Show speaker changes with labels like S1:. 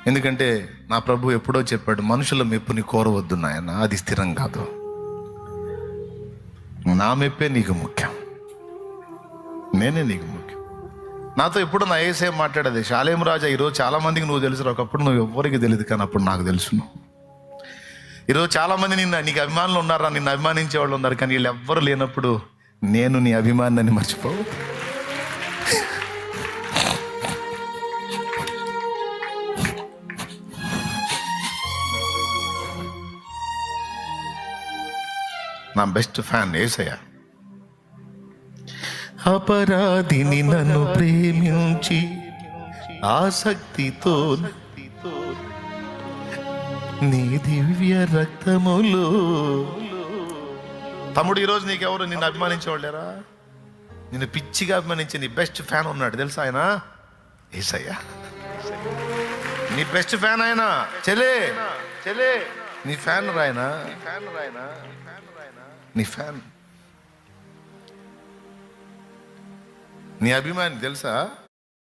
S1: ఎందుకంటే నా ప్రభు ఎప్పుడో చెప్పాడు, మనుషుల మెప్పుని కోరవద్దు నాయన, అది స్థిరం కాదు. నా మెప్పే నీకు ముఖ్యం, నేనే నీకు ముఖ్యం. నాతో ఎప్పుడు నా ఏసే మాట్లాడేది, శాలేం రాజా, ఈరోజు చాలా మందికి నువ్వు తెలుసు, ఒకప్పుడు నువ్వు ఎవ్వరికి తెలియదు, కానీ అప్పుడు నాకు తెలుసు. ఈరోజు చాలా మంది నీకు అభిమానులు ఉన్నారా, నిన్ను అభిమానించే వాళ్ళు ఉన్నారు, కానీ వీళ్ళు ఎవ్వరు లేనప్పుడు నేను నీ అభిమానాన్ని మర్చిపోవు. నా బెస్ట్ ఫ్యాన్ యేసయ్య. అపరాధిని నన్ను ప్రేమించి ఆసక్తితో నీ దివ్య రక్తములో. తమ్ముడు, ఈరోజు నీకెవరు నిన్ను అభిమానించేవాళ్ళేరా? నిన్ను పిచ్చిగా అభిమానించే నీ బెస్ట్ ఫ్యాన్ ఉన్నాడు తెలుసా, ఆయన యేసయ్య. నీ బెస్ట్ ఫ్యాన్ ఆయన. చెలే నీ ఫ్యాన్ రాయనా, నీ ఫ్యాన్, నీ అభిమాని తెలుసా.